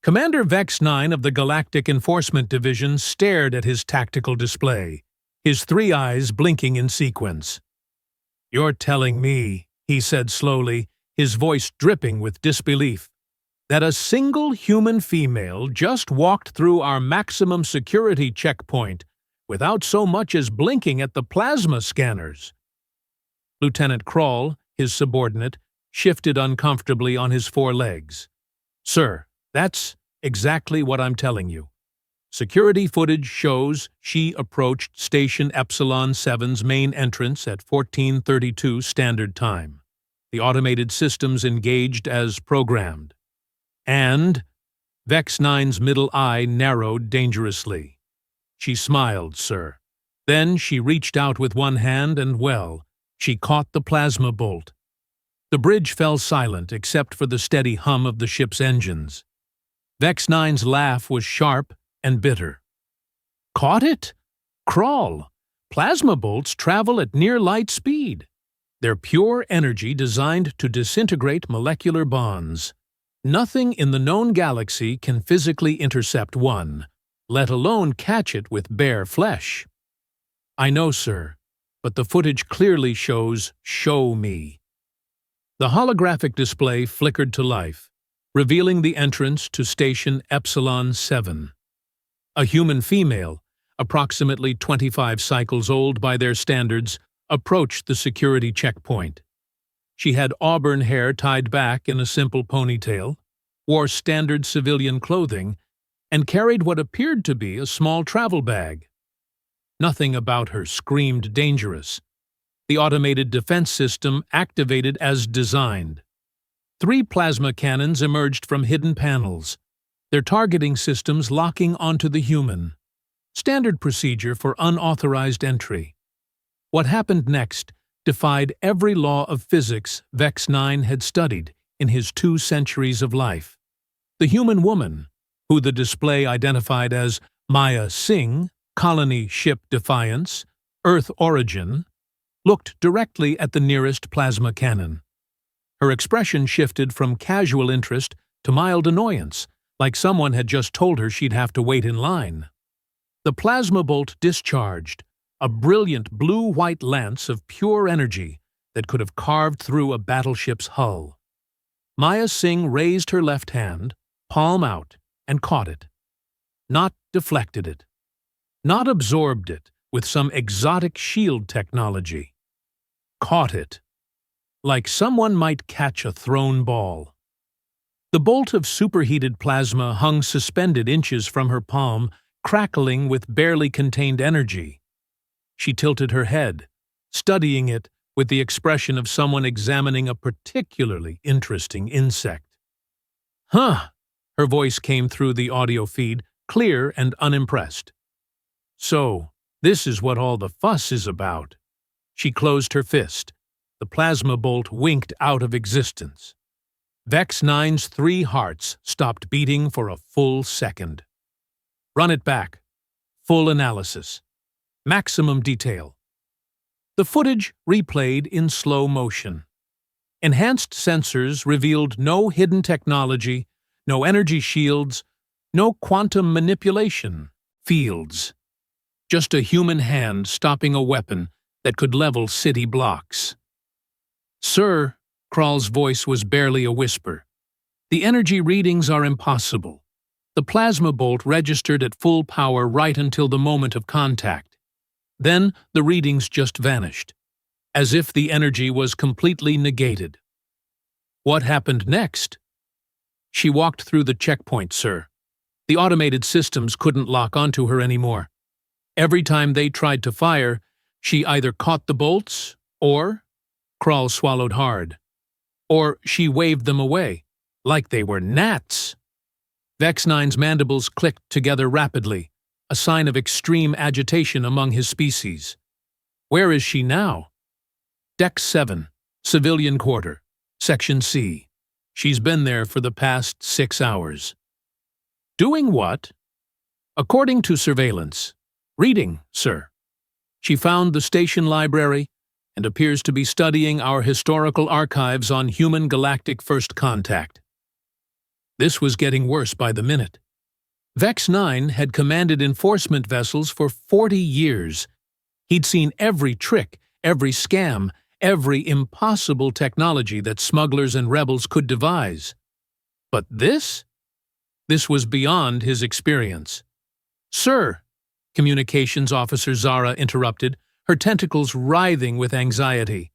Commander Vex 9 of the Galactic Enforcement Division stared at his tactical display, his three eyes blinking in sequence. "You're telling me," he said slowly, his voice dripping with disbelief, "that a single human female just walked through our maximum security checkpoint without so much as blinking at the plasma scanners?" Lieutenant Krall, his subordinate, shifted uncomfortably on his four legs. "Sir, that's exactly what I'm telling you. Security footage shows she approached Station Epsilon 7's main entrance at 14:32 Standard Time. The automated systems engaged as programmed. And Vex 9's middle eye narrowed dangerously. She smiled, sir. Then she reached out with one hand and, well, she caught the plasma bolt. The bridge fell silent except for the steady hum of the ship's engines. Vex 9's laugh was sharp and bitter. "Caught it? Krall, plasma bolts travel at near light speed. They're pure energy designed to disintegrate molecular bonds. Nothing in the known galaxy can physically intercept one, let alone catch it with bare flesh." "I know, sir, but the footage clearly shows show me." The holographic display flickered to life, revealing the entrance to Station Epsilon 7. A human female, approximately 25 cycles old by their standards, approached the security checkpoint. She had auburn hair tied back in a simple ponytail, wore standard civilian clothing, and carried what appeared to be a small travel bag. Nothing about her screamed dangerous. The automated defense system activated as designed. 3 plasma cannons emerged from hidden panels, their targeting systems locking onto the human. Standard procedure for unauthorized entry. What happened next defied every law of physics Vex 9 had studied in his 2 centuries of life. The human woman, who the display identified as Maya Singh, Colony Ship Defiance, Earth Origin, looked directly at the nearest plasma cannon. Her expression shifted from casual interest to mild annoyance, like someone had just told her she'd have to wait in line. The plasma bolt discharged, a brilliant blue-white lance of pure energy that could have carved through a battleship's hull. Maya Singh raised her left hand, palm out, and caught it. Not deflected it. Not absorbed it with some exotic shield technology. Caught it. Like someone might catch a thrown ball. The bolt of superheated plasma hung suspended inches from her palm, crackling with barely contained energy. She tilted her head, studying it with the expression of someone examining a particularly interesting insect. "Huh!" Her voice came through the audio feed, clear and unimpressed. "So, this is what all the fuss is about." She closed her fist. The plasma bolt winked out of existence. Vex 9's 3 hearts stopped beating for a full second. "Run it back. Full analysis. Maximum detail." The footage replayed in slow motion. Enhanced sensors revealed no hidden technology, no energy shields, no quantum manipulation fields. Just a human hand stopping a weapon that could level city blocks. "Sir," Krall's voice was barely a whisper, "the energy readings are impossible. The plasma bolt registered at full power right until the moment of contact. Then the readings just vanished, as if the energy was completely negated." "What happened next?" "She walked through the checkpoint, sir. The automated systems couldn't lock onto her anymore. Every time they tried to fire, she either caught the bolts, or—" Krall swallowed hard. "Or she waved them away, like they were gnats." Vex 9's mandibles clicked together rapidly, a sign of extreme agitation among his species. "Where is she now?" "Deck 7, Civilian Quarter, Section C. She's been there for the past 6 hours." "Doing what?" "According to surveillance. Reading, sir. She found the station library and appears to be studying our historical archives on human galactic first contact." This was getting worse by the minute. Vex 9 had commanded enforcement vessels for 40 years. He'd seen every trick, every scam, every impossible technology that smugglers and rebels could devise. But this? This was beyond his experience. "Sir," Communications Officer Zara interrupted, her tentacles writhing with anxiety.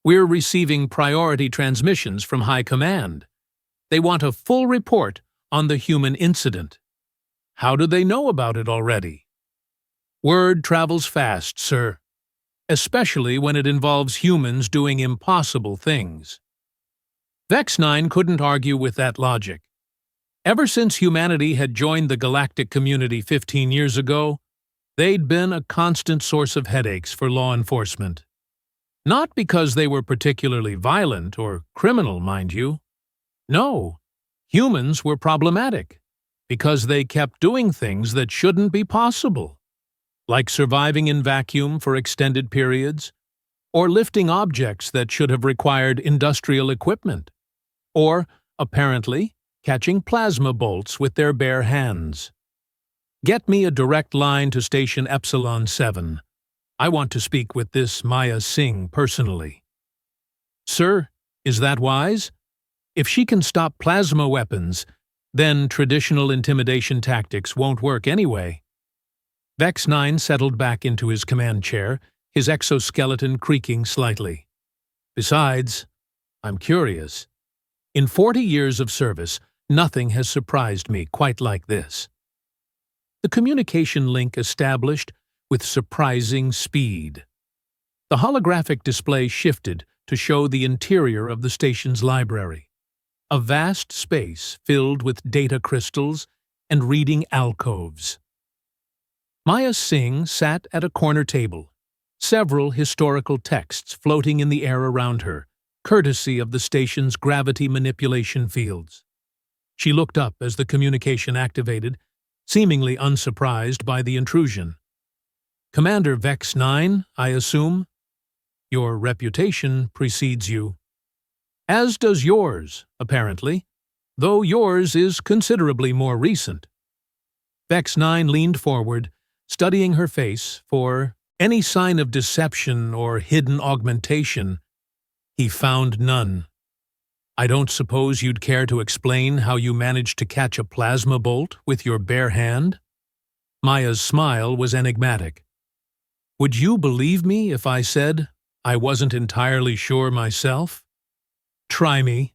"We're receiving priority transmissions from High Command. They want a full report on the human incident." "How do they know about it already?" "Word travels fast, sir, especially when it involves humans doing impossible things." Vex 9 couldn't argue with that logic. Ever since humanity had joined the galactic community 15 years ago, they'd been a constant source of headaches for law enforcement. Not because they were particularly violent or criminal, mind you. No, humans were problematic because they kept doing things that shouldn't be possible, like surviving in vacuum for extended periods, or lifting objects that should have required industrial equipment, or, apparently, catching plasma bolts with their bare hands. "Get me a direct line to Station Epsilon 7. I want to speak with this Maya Singh personally." "Sir, is that wise? If she can stop plasma weapons, then traditional intimidation tactics won't work anyway." Vex 9 settled back into his command chair, his exoskeleton creaking slightly. "Besides, I'm curious. In 40 years of service, nothing has surprised me quite like this." The communication link established with surprising speed. The holographic display shifted to show the interior of the station's library. A vast space filled with data crystals and reading alcoves. Maya Singh sat at a corner table, several historical texts floating in the air around her, courtesy of the station's gravity manipulation fields. She looked up as the communication activated, seemingly unsurprised by the intrusion. "Commander Vex 9, I assume? Your reputation precedes you. As does yours, apparently, though yours is considerably more recent." Vex 9 leaned forward, studying her face for any sign of deception or hidden augmentation. He found none. "I don't suppose you'd care to explain how you managed to catch a plasma bolt with your bare hand?" Maya's smile was enigmatic. "Would you believe me if I said I wasn't entirely sure myself? Try me."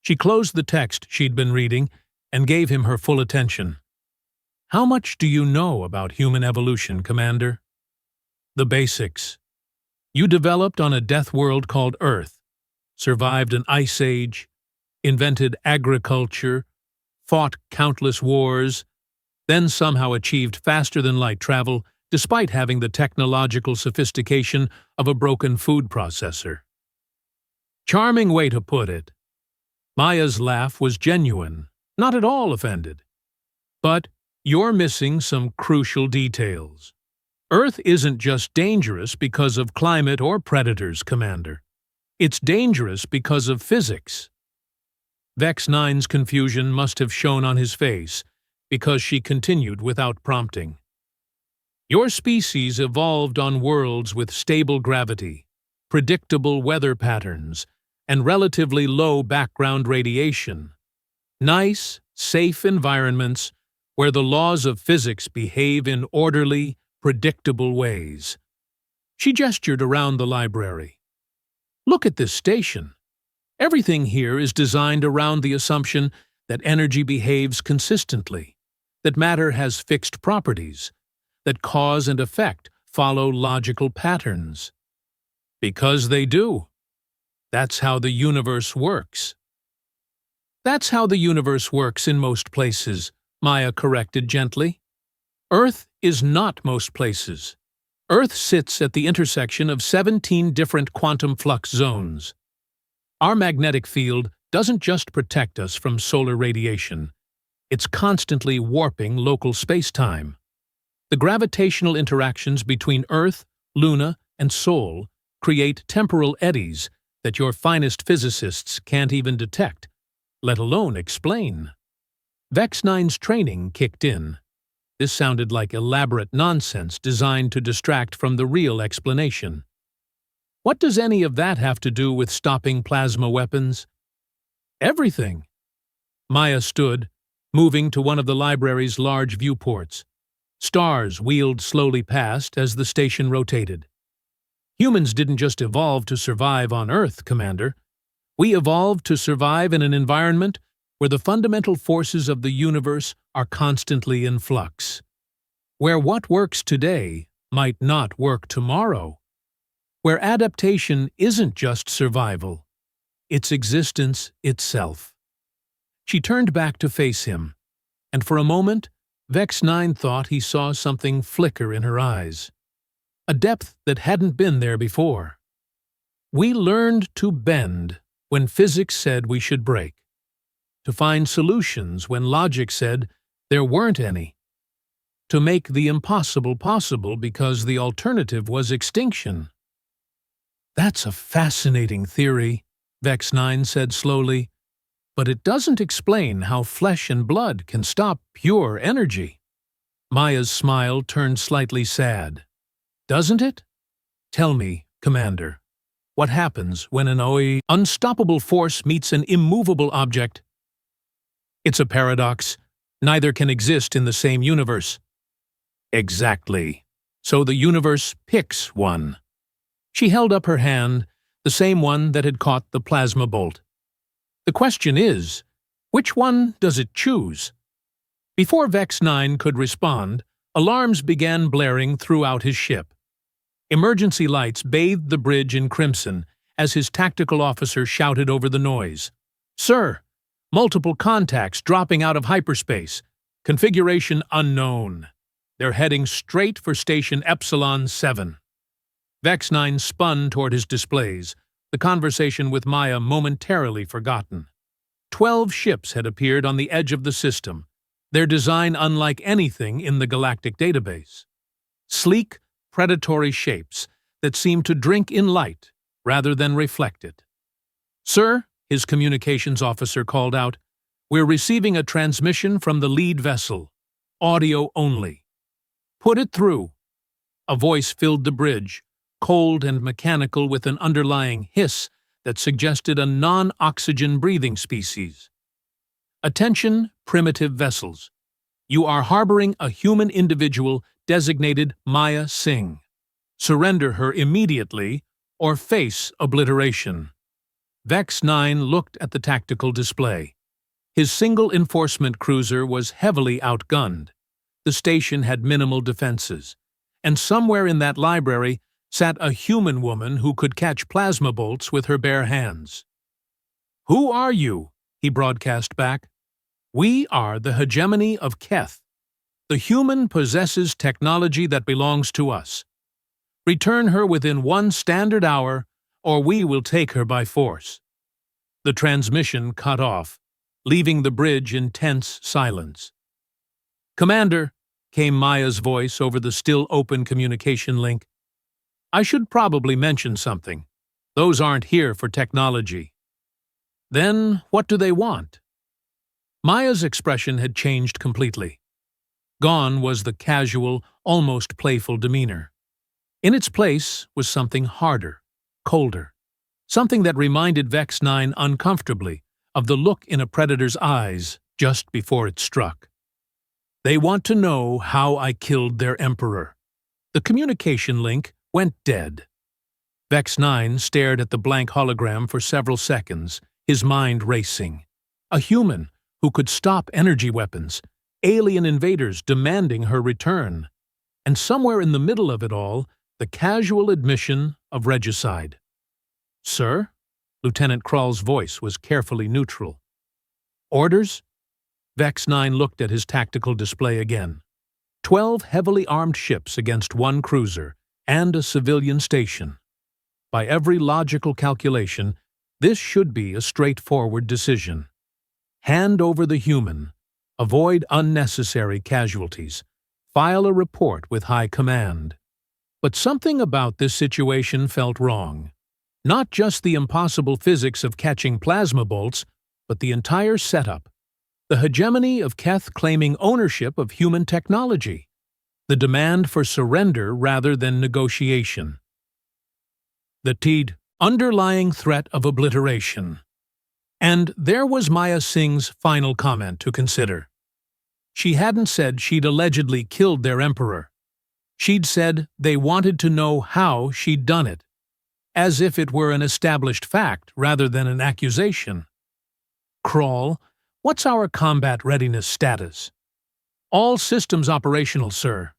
She closed the text she'd been reading and gave him her full attention. "How much do you know about human evolution, Commander?" "The basics. You developed on a death world called Earth, survived an ice age, invented agriculture, fought countless wars, then somehow achieved faster-than-light travel despite having the technological sophistication of a broken food processor." Charming way to put it. Maya's laugh was genuine, not at all offended. "But you're missing some crucial details. Earth isn't just dangerous because of climate or predators, Commander. It's dangerous because of physics." Vex 9's confusion must have shown on his face, because she continued without prompting. "Your species evolved on worlds with stable gravity, predictable weather patterns, and relatively low background radiation. Nice, safe environments where the laws of physics behave in orderly, predictable ways." She gestured around the library. "Look at this station. Everything here is designed around the assumption that energy behaves consistently, that matter has fixed properties, that cause and effect follow logical patterns. Because they do. That's how the universe works." "That's how the universe works in most places," Maya corrected gently. "Earth is not most places. Earth sits at the intersection of 17 different quantum flux zones. Our magnetic field doesn't just protect us from solar radiation. It's constantly warping local space-time. The gravitational interactions between Earth, Luna, and Sol create temporal eddies that your finest physicists can't even detect, let alone explain. Vex 9's training kicked in. This sounded like elaborate nonsense designed to distract from the real explanation. What does any of that have to do with stopping plasma weapons? Everything. Maya stood, moving to one of the library's large viewports. Stars wheeled slowly past as the station rotated. Humans didn't just evolve to survive on Earth, Commander. We evolved to survive in an environment where the fundamental forces of the universe are constantly in flux. Where what works today might not work tomorrow. Where adaptation isn't just survival, it's existence itself. She turned back to face him, and for a moment, Vex 9 thought he saw something flicker in her eyes. A depth that hadn't been there before. We learned to bend when physics said we should break. To find solutions when logic said there weren't any. To make the impossible possible because the alternative was extinction. That's a fascinating theory, Vex 9 said slowly, but it doesn't explain how flesh and blood can stop pure energy. Maya's smile turned slightly sad. Doesn't it? Tell me, Commander, what happens when an unstoppable force meets an immovable object? It's a paradox. Neither can exist in the same universe. Exactly. So the universe picks one. She held up her hand, the same one that had caught the plasma bolt. The question is, which one does it choose? Before Vex 9 could respond, alarms began blaring throughout his ship. Emergency lights bathed the bridge in crimson as his tactical officer shouted over the noise. Sir, multiple contacts dropping out of hyperspace. Configuration unknown. They're heading straight for Station Epsilon 7. Vex 9 spun toward his displays, the conversation with Maya momentarily forgotten. 12 ships had appeared on the edge of the system, their design unlike anything in the Galactic database. Sleek, predatory shapes that seemed to drink in light rather than reflect it. Sir, his communications officer called out, we're receiving a transmission from the lead vessel. Audio only. Put it through. A voice filled the bridge, cold and mechanical with an underlying hiss that suggested a non-oxygen breathing species. Attention, primitive vessels. You are harboring a human individual designated Maya Singh. Surrender her immediately or face obliteration. Vex 9 looked at the tactical display. His single enforcement cruiser was heavily outgunned. The station had minimal defenses, and somewhere in that library sat a human woman who could catch plasma bolts with her bare hands. Who are you? He broadcast back. We are the hegemony of Keth. The human possesses technology that belongs to us. Return her within 1 standard hour, or we will take her by force. The transmission cut off, leaving the bridge in tense silence. Commander, came Maya's voice over the still-open communication link. I should probably mention something. Those aren't here for technology. Then what do they want? Maya's expression had changed completely. Gone was the casual, almost playful demeanor. In its place was something harder, colder, something that reminded Vex 9 uncomfortably of the look in a predator's eyes just before it struck. They want to know how I killed their emperor. The communication link went dead. Vex 9 stared at the blank hologram for several seconds, his mind racing. A human who could stop energy weapons, alien invaders demanding her return, and somewhere in the middle of it all, the casual admission of regicide. Sir? Lieutenant Krall's voice was carefully neutral. Orders? Vex 9 looked at his tactical display again. 12 heavily armed ships against 1 cruiser and a civilian station. By every logical calculation, this should be a straightforward decision. Hand over the human, avoid unnecessary casualties, file a report with high command. But something about this situation felt wrong. Not just the impossible physics of catching plasma bolts, but the entire setup. The hegemony of Keth claiming ownership of human technology. The demand for surrender rather than negotiation. The underlying threat of obliteration. And there was Maya Singh's final comment to consider. She hadn't said she'd allegedly killed their emperor. She'd said they wanted to know how she'd done it, as if it were an established fact rather than an accusation. Crawl, what's our combat readiness status? All systems operational, sir.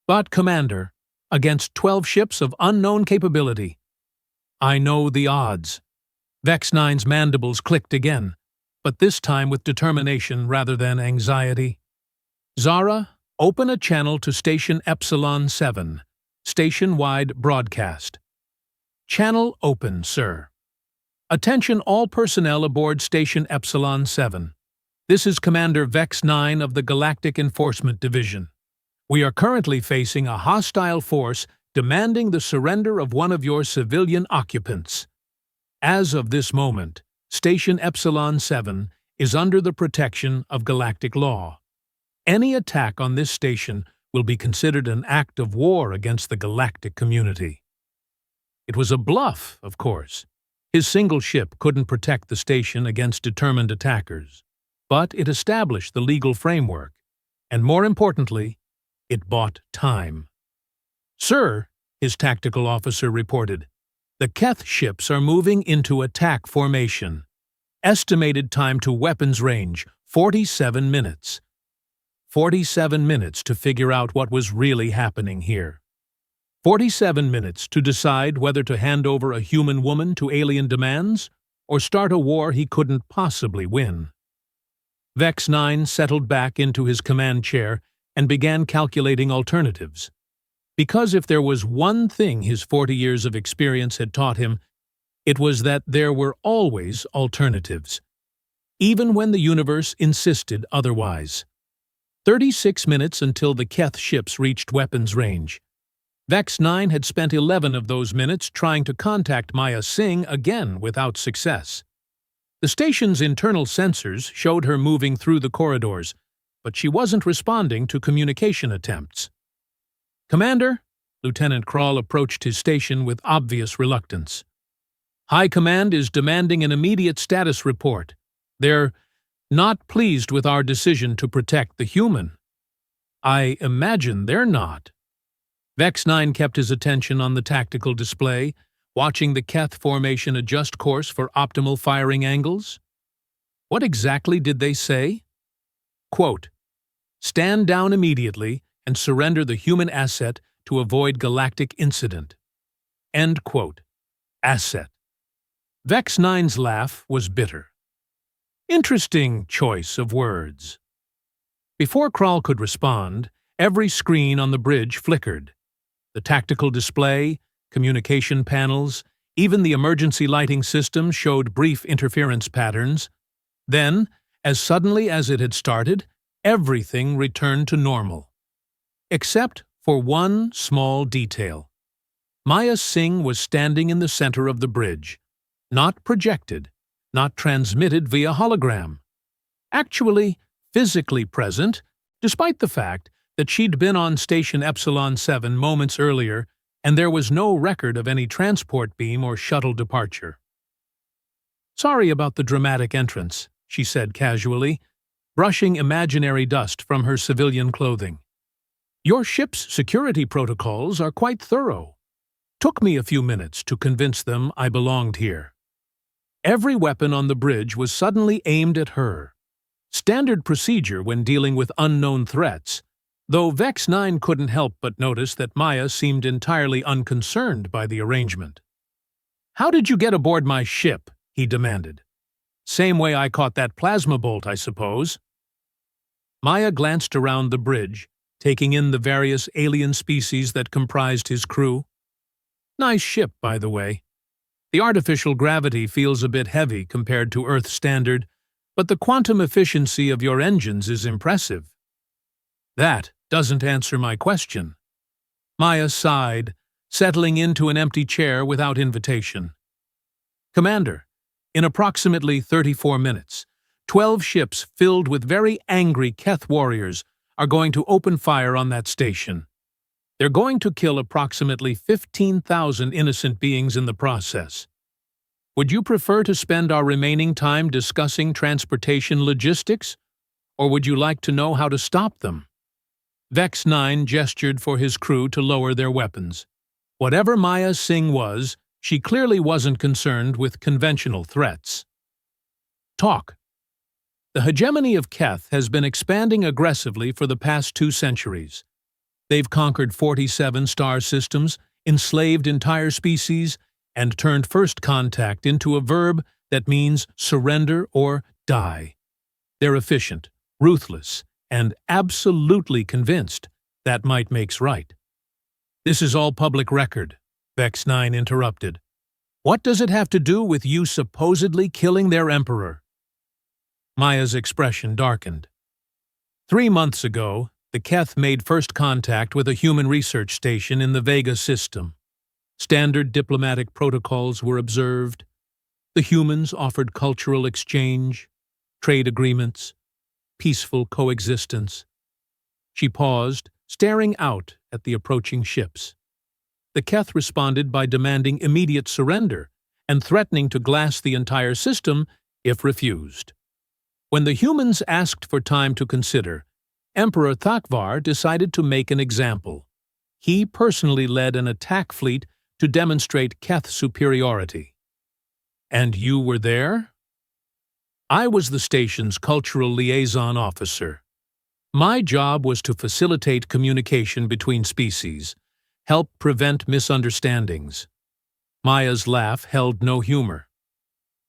But, Commander, against 12 ships of unknown capability. I know the odds. Vex 9's mandibles clicked again, but this time with determination rather than anxiety. Zara, open a channel to Station Epsilon 7, station-wide broadcast. Channel open, sir. Attention all personnel aboard Station Epsilon 7. This is Commander Vex 9 of the Galactic Enforcement Division. We are currently facing a hostile force demanding the surrender of one of your civilian occupants. As of this moment, Station Epsilon 7 is under the protection of galactic law. Any attack on this station will be considered an act of war against the galactic community. It was a bluff, of course. His single ship couldn't protect the station against determined attackers, but it established the legal framework, and more importantly, it bought time. Sir, his tactical officer reported, the Keth ships are moving into attack formation. Estimated time to weapons range, 47 minutes. 47 minutes to figure out what was really happening here. 47 minutes to decide whether to hand over a human woman to alien demands or start a war he couldn't possibly win. Vex 9 settled back into his command chair and began calculating alternatives. Because if there was one thing his 40 years of experience had taught him, it was that there were always alternatives, even when the universe insisted otherwise. 36 minutes until the Keth ships reached weapons range. Vex 9 had spent 11 of those minutes trying to contact Maya Singh again without success. The station's internal sensors showed her moving through the corridors, but she wasn't responding to communication attempts. Commander, Lieutenant Crawl approached his station with obvious reluctance. High Command is demanding an immediate status report. They're not pleased with our decision to protect the human. I imagine they're not. Vex 9 kept his attention on the tactical display, watching the Keth formation adjust course for optimal firing angles. What exactly did they say? Quote, stand down immediately and surrender the human asset to avoid galactic incident. End quote. Asset. Vex 9's laugh was bitter. Interesting choice of words. Before Crawl could respond, every screen on the bridge flickered. The tactical display, communication panels, even the emergency lighting system showed brief interference patterns. Then, as suddenly as it had started, everything returned to normal. Except for one small detail. Maya Singh was standing in the center of the bridge, not projected, not transmitted via hologram. Actually, physically present, despite the fact that she'd been on Station Epsilon 7 moments earlier and there was no record of any transport beam or shuttle departure. Sorry about the dramatic entrance, she said casually, brushing imaginary dust from her civilian clothing. Your ship's security protocols are quite thorough. Took me a few minutes to convince them I belonged here. Every weapon on the bridge was suddenly aimed at her. Standard procedure when dealing with unknown threats, though Vex 9 couldn't help but notice that Maya seemed entirely unconcerned by the arrangement. How did you get aboard my ship? He demanded. Same way I caught that plasma bolt, I suppose. Maya glanced around the bridge, taking in the various alien species that comprised his crew. Nice ship, by the way. The artificial gravity feels a bit heavy compared to Earth standard, but the quantum efficiency of your engines is impressive. That doesn't answer my question. Maya sighed, settling into an empty chair without invitation. Commander, In approximately 34 minutes, 12 ships filled with very angry Keth warriors are going to open fire on that station. They're going to kill approximately 15,000 innocent beings in the process. Would you prefer to spend our remaining time discussing transportation logistics, or would you like to know how to stop them? Vex 9 gestured for his crew to lower their weapons. Whatever Maya Singh was, she clearly wasn't concerned with conventional threats. Talk. The hegemony of Keth has been expanding aggressively for the past 2 centuries. They've conquered 47 star systems, enslaved entire species, and turned first contact into a verb that means surrender or die. They're efficient, ruthless, and absolutely convinced that might makes right. This is all public record, Vex 9 interrupted. What does it have to do with you supposedly killing their emperor? Maya's expression darkened. 3 months ago, the Keth made first contact with a human research station in the Vega system. Standard diplomatic protocols were observed. The humans offered cultural exchange, trade agreements, peaceful coexistence. She paused, staring out at the approaching ships. The Keth responded by demanding immediate surrender and threatening to glass the entire system if refused. When the humans asked for time to consider, Emperor Thakvar decided to make an example. He personally led an attack fleet to demonstrate Keth superiority. And you were there? I was the station's cultural liaison officer. My job was to facilitate communication between species, help prevent misunderstandings. Maya's laugh held no humor.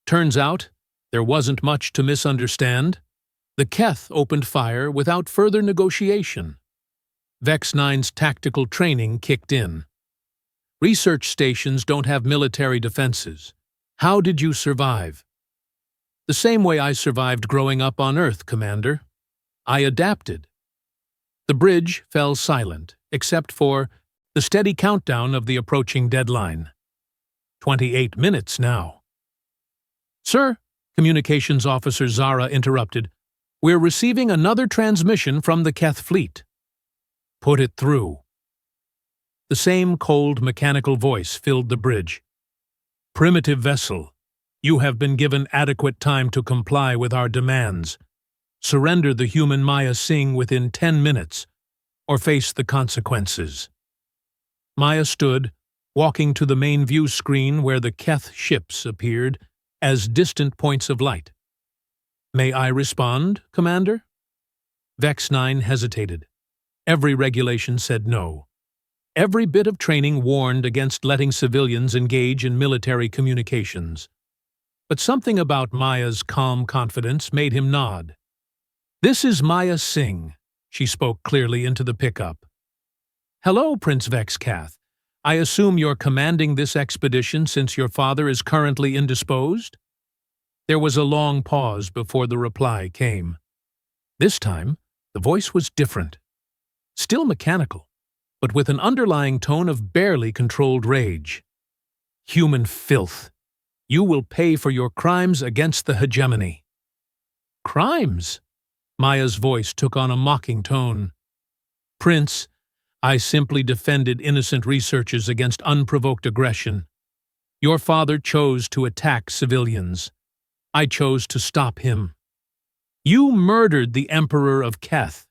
Turns out, there wasn't much to misunderstand. The Keth opened fire without further negotiation. Vex 9's tactical training kicked in. Research stations don't have military defenses. How did you survive? The same way I survived growing up on Earth, Commander. I adapted. The bridge fell silent, except for the steady countdown of the approaching deadline. 28 minutes now. Sir, Communications Officer Zara interrupted, we're receiving another transmission from the Keth fleet. Put it through. The same cold mechanical voice filled the bridge. Primitive vessel, you have been given adequate time to comply with our demands. Surrender the human Maya Singh within 10 minutes, or face the consequences. Maya stood, walking to the main view screen where the Keth ships appeared as distant points of light. May I respond, Commander? Vex 9 hesitated. Every regulation said no. Every bit of training warned against letting civilians engage in military communications. But something about Maya's calm confidence made him nod. This is Maya Singh, she spoke clearly into the pickup. Hello, Prince Vexcath. I assume you're commanding this expedition since your father is currently indisposed? There was a long pause before the reply came. This time, the voice was different. Still mechanical, but with an underlying tone of barely controlled rage. Human filth. You will pay for your crimes against the hegemony. Crimes? Maya's voice took on a mocking tone. Prince, I simply defended innocent researchers against unprovoked aggression. Your father chose to attack civilians. I chose to stop him. You murdered the Emperor of Keth.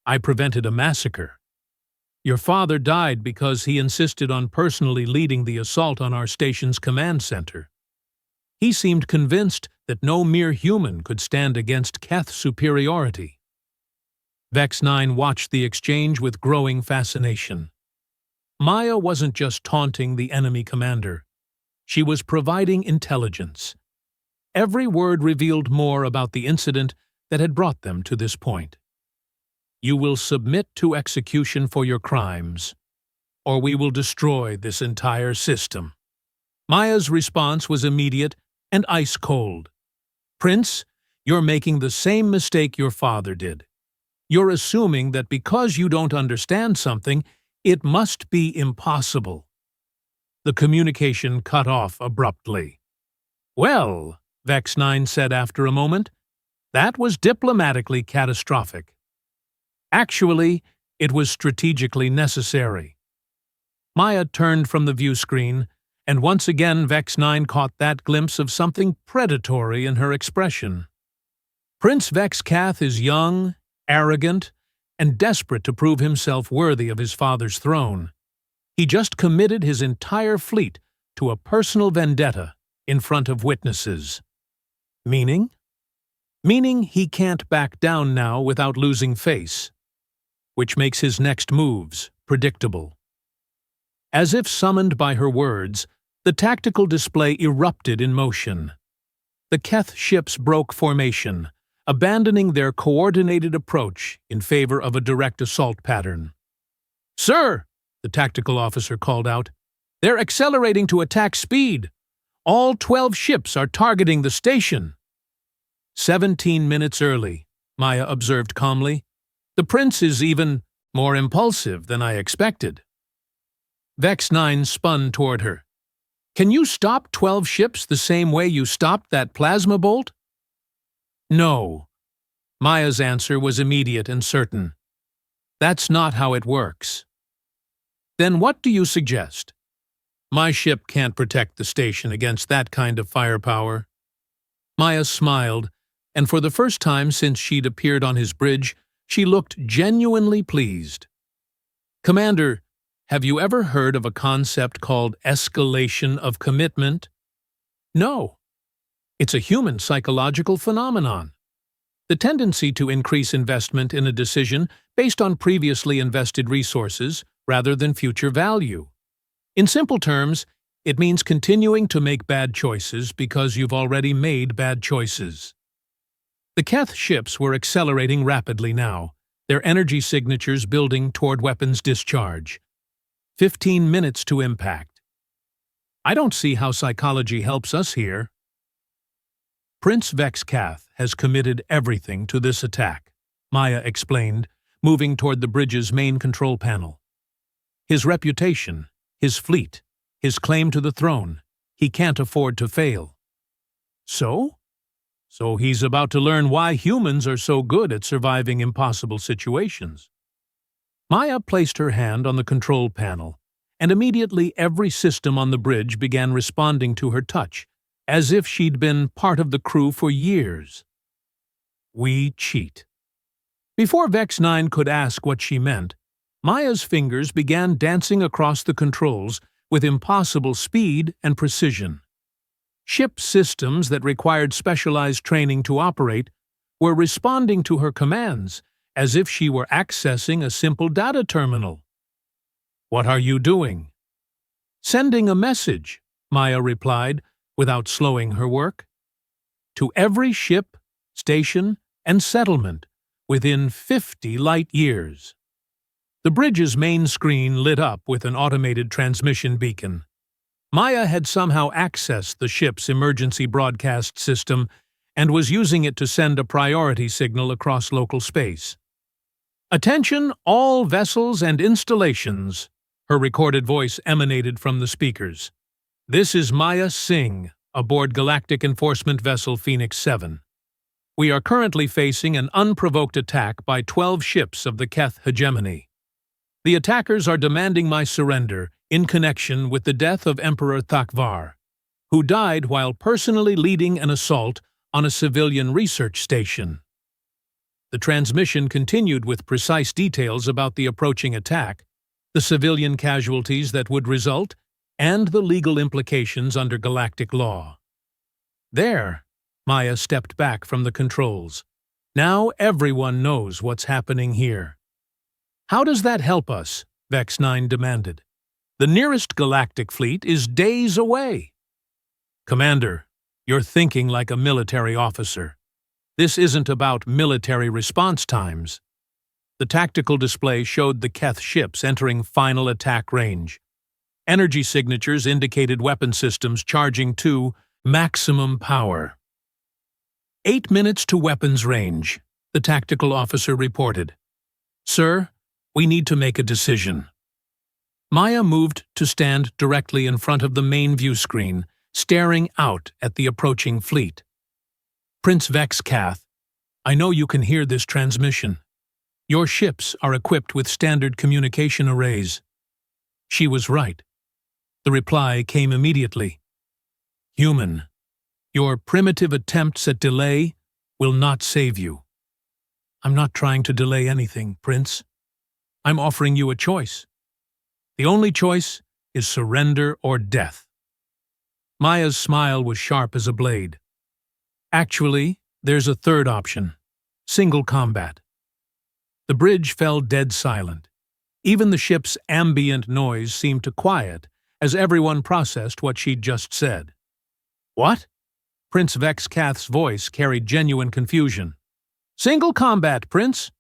I prevented a massacre. Your father died because he insisted on personally leading the assault on our station's command center. He seemed convinced that no mere human could stand against Keth's superiority. Vex 9 watched the exchange with growing fascination. Maya wasn't just taunting the enemy commander. She was providing intelligence. Every word revealed more about the incident that had brought them to this point. You will submit to execution for your crimes, or we will destroy this entire system. Maya's response was immediate and ice-cold. Prince, you're making the same mistake your father did. You're assuming that because you don't understand something, it must be impossible. The communication cut off abruptly. Well, Vex 9 said after a moment, that was diplomatically catastrophic. Actually, it was strategically necessary. Maya turned from the view screen, and once again Vex 9 caught that glimpse of something predatory in her expression. Prince Vex Kath is young, arrogant, and desperate to prove himself worthy of his father's throne. He just committed his entire fleet to a personal vendetta in front of witnesses. Meaning? Meaning he can't back down now without losing face, which makes his next moves predictable. As if summoned by her words, the tactical display erupted in motion. The Keth ships broke formation, abandoning their coordinated approach in favor of a direct assault pattern. "Sir," the tactical officer called out, "they're accelerating to attack speed. All 12 ships are targeting the station." 17 minutes early, Maya observed calmly. "The prince is even more impulsive than I expected." Vex 9 spun toward her. "Can you stop 12 ships the same way you stopped that plasma bolt?" "No." Maya's answer was immediate and certain. "That's not how it works." "Then what do you suggest?" "My ship can't protect the station against that kind of firepower." Maya smiled, and for the first time since she'd appeared on his bridge, she looked genuinely pleased. "Commander, have you ever heard of a concept called escalation of commitment?" "No. It's a human psychological phenomenon. The tendency to increase investment in a decision based on previously invested resources rather than future value. In simple terms, it means continuing to make bad choices because you've already made bad choices." The Keth ships were accelerating rapidly now, their energy signatures building toward weapons discharge. 15 minutes to impact. "I don't see how psychology helps us here." "Prince Vex Kath has committed everything to this attack," Maya explained, moving toward the bridge's main control panel. "His reputation, his fleet, his claim to the throne, he can't afford to fail." "So? So he's about to learn why humans are so good at surviving impossible situations." Maya placed her hand on the control panel, and immediately every system on the bridge began responding to her touch, as if she'd been part of the crew for years. "We cheat." Before Vex 9 could ask what she meant, Maya's fingers began dancing across the controls with impossible speed and precision. Ship systems that required specialized training to operate were responding to her commands as if she were accessing a simple data terminal. "What are you doing?" "Sending a message," Maya replied, without slowing her work. "To every ship, station, and settlement within 50 light years." The bridge's main screen lit up with an automated transmission beacon. Maya had somehow accessed the ship's emergency broadcast system and was using it to send a priority signal across local space. "Attention, all vessels and installations," her recorded voice emanated from the speakers. "This is Maya Singh, aboard Galactic Enforcement Vessel Phoenix 7. We are currently facing an unprovoked attack by 12 ships of the Keth hegemony. The attackers are demanding my surrender in connection with the death of Emperor Thakvar, who died while personally leading an assault on a civilian research station." The transmission continued with precise details about the approaching attack, the civilian casualties that would result, and the legal implications under galactic law. "There," Maya stepped back from the controls. "Now everyone knows what's happening here." "How does that help us?" Vex 9 demanded. "The nearest galactic fleet is days away." "Commander, you're thinking like a military officer. This isn't about military response times." The tactical display showed the Keth ships entering final attack range. Energy signatures indicated weapon systems charging to maximum power. 8 minutes to weapons range, the tactical officer reported. "Sir, we need to make a decision." Maya moved to stand directly in front of the main view screen, staring out at the approaching fleet. Prince Vex-Kath, I know you can hear this transmission. Your ships are equipped with standard communication arrays. She was right. The reply came immediately. Human, your primitive attempts at delay will not save you. I'm not trying to delay anything, Prince. I'm offering you a choice. The only choice is surrender or death. Maya's smile was sharp as a blade. Actually, there's a third option. Single combat. The bridge fell dead silent. Even the ship's ambient noise seemed to quiet as everyone processed what she'd just said. What? Prince Vex-Kath's voice carried genuine confusion. Single combat, Prince.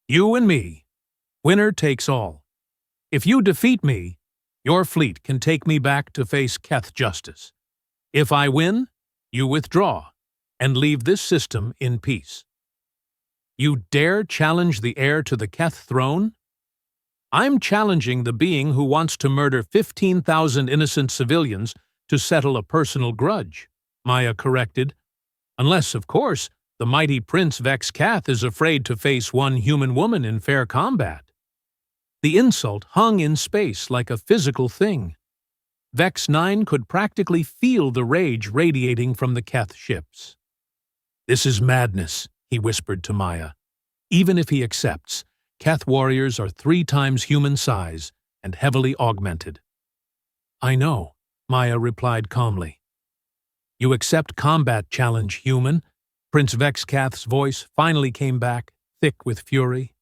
You and me. Winner takes all. If you defeat me, your fleet can take me back to face Keth justice. If I win, you withdraw and leave this system in peace. You dare challenge the heir to the Keth throne? I'm challenging the being who wants to murder 15,000 innocent civilians to settle a personal grudge, Maya corrected. Unless, of course, the mighty Prince Vex-Kath is afraid to face one human woman in fair combat. The insult hung in space like a physical thing. Vex-9 could practically feel the rage radiating from the Keth ships. This is madness, he whispered to Maya. Even if he accepts, Keth warriors are 3 times human size and heavily augmented. I know, Maya replied calmly. You accept combat challenge, human? Prince Vex-Kath's voice finally came back, thick with fury.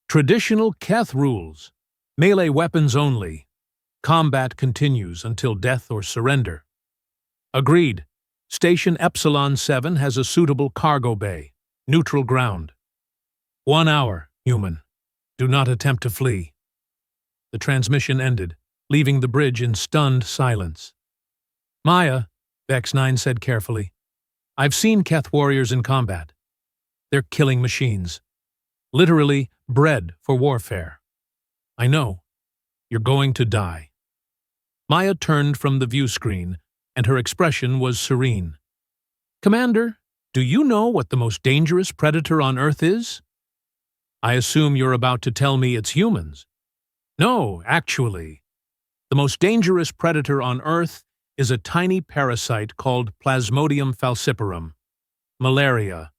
Traditional Keth rules. Melee weapons only. Combat continues until death or surrender. Agreed. Station Epsilon 7 has a suitable cargo bay. Neutral ground. 1 hour, human. Do not attempt to flee. The transmission ended, leaving the bridge in stunned silence. Maya, Vex-9 said carefully, I've seen Keth warriors in combat. They're killing machines. Literally bred for warfare. I know. You're going to die. Maya turned from the view screen, and her expression was serene. Commander, do you know what the most dangerous predator on Earth is? I assume you're about to tell me it's humans. No, actually. The most dangerous predator on Earth is a tiny parasite called Plasmodium falciparum. Malaria.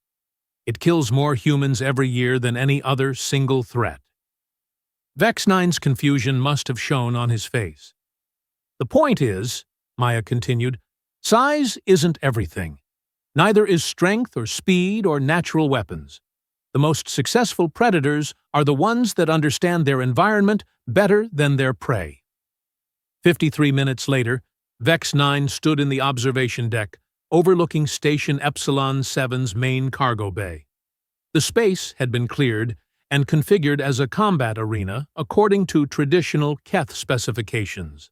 It kills more humans every year than any other single threat. Vex-9's confusion must have shown on his face. The point is, Maya continued, size isn't everything. Neither is strength or speed or natural weapons. The most successful predators are the ones that understand their environment better than their prey. 53 minutes later, Vex-9 stood in the observation deck, overlooking Station Epsilon 7's main cargo bay. The space had been cleared and configured as a combat arena according to traditional Keth specifications.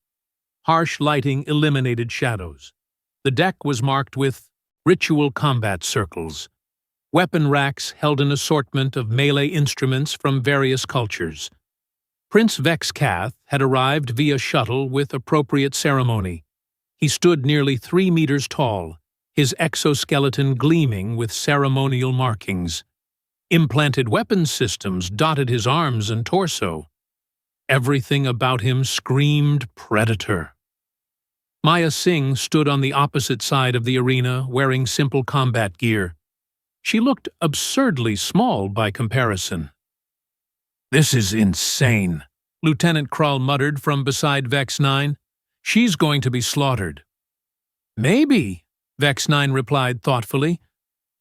Harsh lighting eliminated shadows. The deck was marked with ritual combat circles. Weapon racks held an assortment of melee instruments from various cultures. Prince Vex-Kath had arrived via shuttle with appropriate ceremony. He stood nearly 3 meters tall, his exoskeleton gleaming with ceremonial markings. Implanted weapons systems dotted his arms and torso. Everything about him screamed predator. Maya Singh stood on the opposite side of the arena wearing simple combat gear. She looked absurdly small by comparison. This is insane, Lieutenant Krull muttered from beside Vex-9. She's going to be slaughtered. Maybe, Vex-9 replied thoughtfully.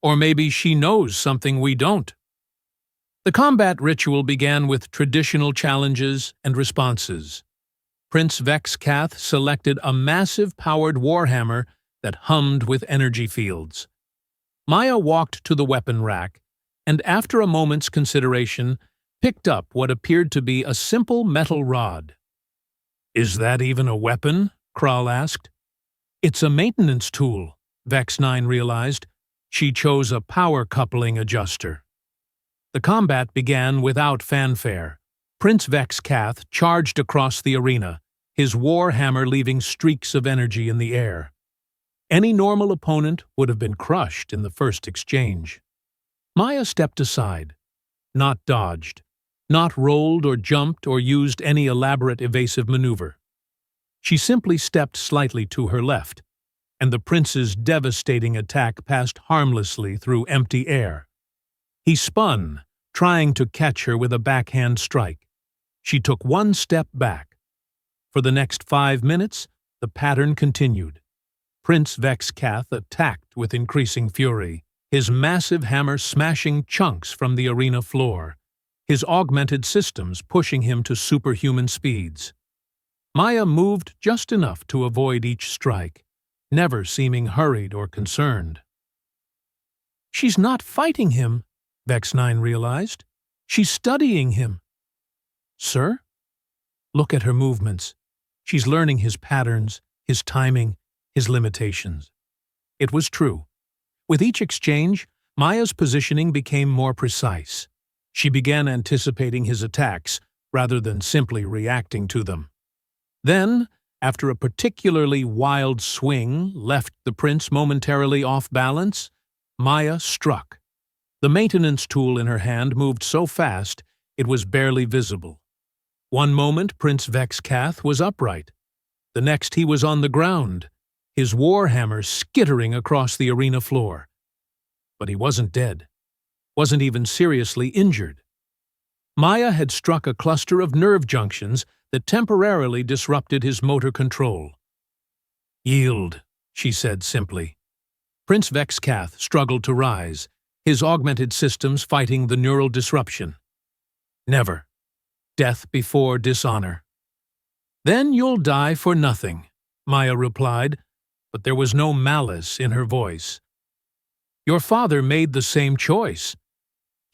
Or maybe she knows something we don't. The combat ritual began with traditional challenges and responses. Prince Vex-Kath selected a massive powered warhammer that hummed with energy fields. Maya walked to the weapon rack, and after a moment's consideration, picked up what appeared to be a simple metal rod. Is that even a weapon? Krull asked. It's a maintenance tool, Vex-9 realized. She chose a power coupling adjuster. The combat began without fanfare. Prince Vex-Kath charged across the arena, his war hammer leaving streaks of energy in the air. Any normal opponent would have been crushed in the first exchange. Maya stepped aside, not dodged, not rolled or jumped or used any elaborate evasive maneuver. She simply stepped slightly to her left, and the prince's devastating attack passed harmlessly through empty air. He spun, trying to catch her with a backhand strike. She took one step back. For the next 5 minutes, the pattern continued. Prince Vexcath attacked with increasing fury, his massive hammer smashing chunks from the arena floor, his augmented systems pushing him to superhuman speeds. Maya moved just enough to avoid each strike, never seeming hurried or concerned. She's not fighting him, Vex 9 realized. She's studying him. Sir? Look at her movements. She's learning his patterns, his timing, his limitations. It was true. With each exchange, Maya's positioning became more precise. She began anticipating his attacks rather than simply reacting to them. Then, after a particularly wild swing left the prince momentarily off balance, Maya struck. The maintenance tool in her hand moved so fast it was barely visible. One moment Prince Vexcath was upright. The next he was on the ground, his warhammer skittering across the arena floor. But he wasn't dead, wasn't even seriously injured. Maya had struck a cluster of nerve junctions that temporarily disrupted his motor control. "Yield," she said simply. Prince Vexcath struggled to rise, his augmented systems fighting the neural disruption. "Never. Death before dishonor." "Then you'll die for nothing," Maya replied, but there was no malice in her voice. "Your father made the same choice.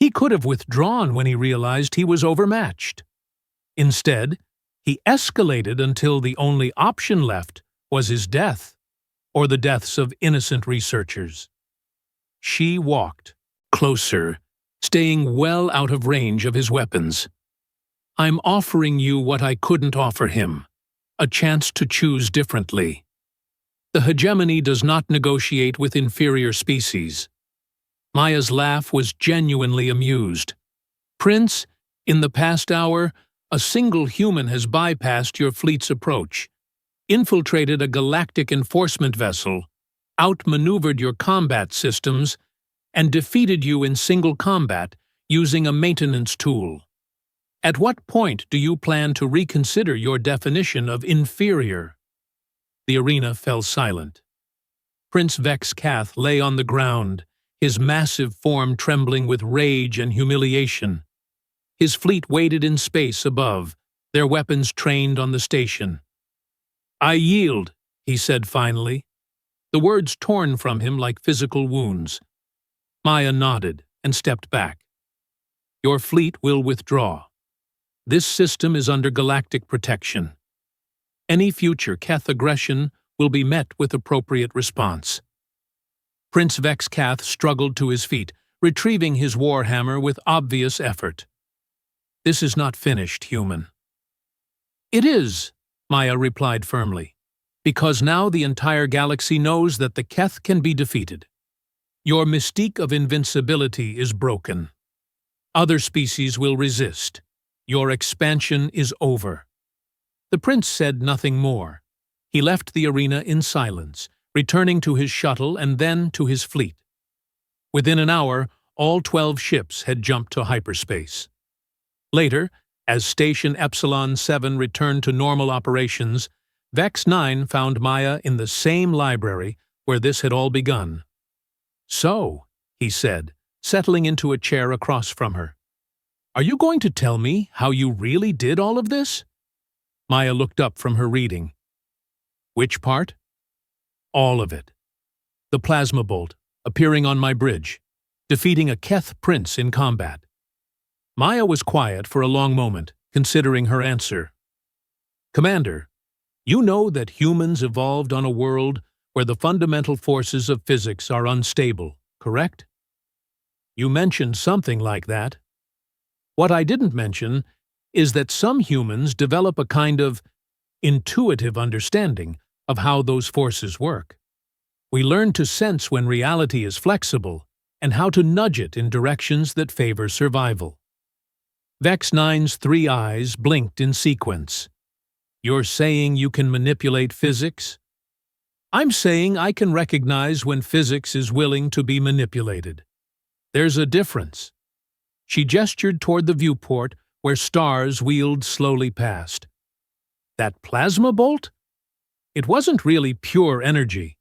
He could have withdrawn when he realized he was overmatched. Instead, he escalated until the only option left was his death, or the deaths of innocent researchers." She walked closer, staying well out of range of his weapons. "I'm offering you what I couldn't offer him, a chance to choose differently. The hegemony does not negotiate with inferior species." Maya's laugh was genuinely amused. "Prince, in the past hour, a single human has bypassed your fleet's approach, infiltrated a galactic enforcement vessel, outmaneuvered your combat systems, and defeated you in single combat using a maintenance tool. At what point do you plan to reconsider your definition of inferior?" The arena fell silent. Prince Vexcath lay on the ground, his massive form trembling with rage and humiliation. His fleet waited in space above, their weapons trained on the station. "I yield," he said finally, the words torn from him like physical wounds. Maya nodded and stepped back. "Your fleet will withdraw. This system is under galactic protection. Any future Keth aggression will be met with appropriate response." Prince Vexcath struggled to his feet, retrieving his warhammer with obvious effort. "This is not finished, human." "It is," Maya replied firmly, "because now the entire galaxy knows that the Keth can be defeated. Your mystique of invincibility is broken. Other species will resist. Your expansion is over." The prince said nothing more. He left the arena in silence, returning to his shuttle and then to his fleet. Within an hour, all 12 ships had jumped to hyperspace. Later, as Station Epsilon 7 returned to normal operations, Vex 9 found Maya in the same library where this had all begun. "So," he said, settling into a chair across from her, "are you going to tell me how you really did all of this?" Maya looked up from her reading. "Which part?" "All of it. The plasma bolt, appearing on my bridge, defeating a Keth prince in combat." Maya was quiet for a long moment, considering her answer. "Commander, you know that humans evolved on a world where the fundamental forces of physics are unstable, correct?" "You mentioned something like that. What I didn't mention is that some humans develop a kind of intuitive understanding of how those forces work. We learn to sense when reality is flexible and how to nudge it in directions that favor survival. Vex 9's three eyes blinked in sequence. You're saying you can manipulate physics? I'm saying I can recognize when physics is willing to be manipulated. There's a difference. She gestured toward the viewport where stars wheeled slowly past. That plasma bolt? It wasn't really pure energy.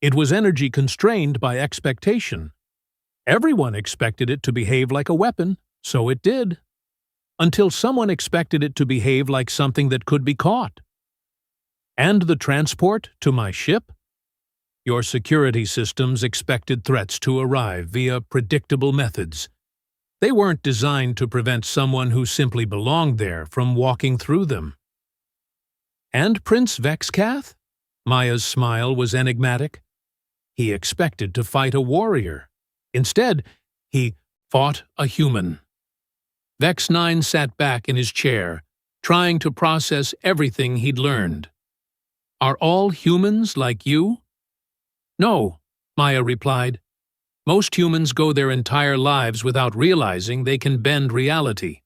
It was energy constrained by expectation. Everyone expected it to behave like a weapon, so it did. Until someone expected it to behave like something that could be caught. And the transport to my ship? Your security systems expected threats to arrive via predictable methods. They weren't designed to prevent someone who simply belonged there from walking through them. And Prince Vexcath? Maya's smile was enigmatic. He expected to fight a warrior. Instead, he fought a human. Vex 9 sat back in his chair, trying to process everything he'd learned. Are all humans like you? No, Maya replied. Most humans go their entire lives without realizing they can bend reality.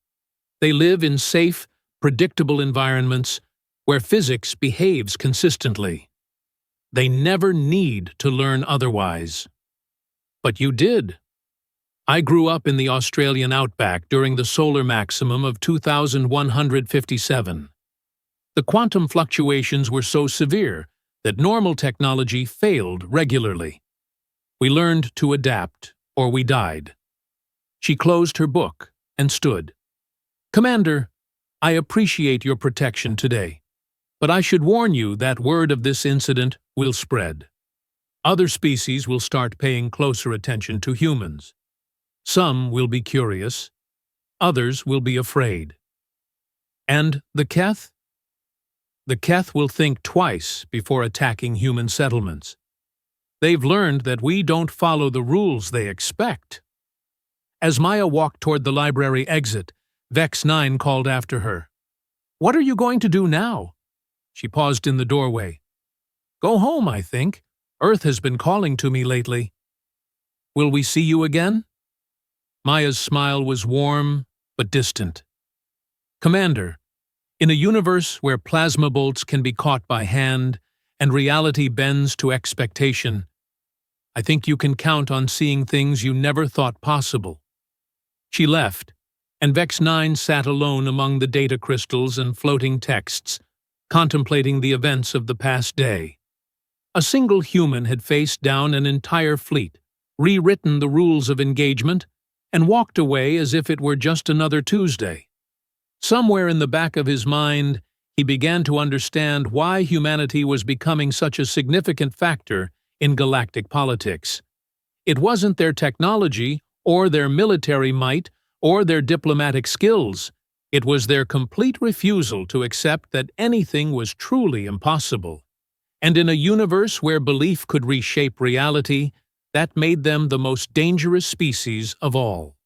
They live in safe, predictable environments where physics behaves consistently. They never need to learn otherwise. But you did. I grew up in the Australian outback during the solar maximum of 2157. The quantum fluctuations were so severe that normal technology failed regularly. We learned to adapt, or we died. She closed her book and stood. Commander, I appreciate your protection today, but I should warn you that word of this incident will spread. Other species will start paying closer attention to humans. Some will be curious, others will be afraid. And the Keth? The Keth will think twice before attacking human settlements. They've learned that we don't follow the rules they expect. As Maya walked toward the library exit, Vex 9 called after her. What are you going to do now? She paused in the doorway. Go home, I think. Earth has been calling to me lately. Will we see you again? Maya's smile was warm but distant. Commander, in a universe where plasma bolts can be caught by hand and reality bends to expectation, I think you can count on seeing things you never thought possible. She left, and Vex 9 sat alone among the data crystals and floating texts, contemplating the events of the past day. A single human had faced down an entire fleet, rewritten the rules of engagement, and walked away as if it were just another Tuesday. Somewhere in the back of his mind, he began to understand why humanity was becoming such a significant factor in galactic politics. It wasn't their technology, or their military might, or their diplomatic skills. It was their complete refusal to accept that anything was truly impossible. And in a universe where belief could reshape reality, that made them the most dangerous species of all.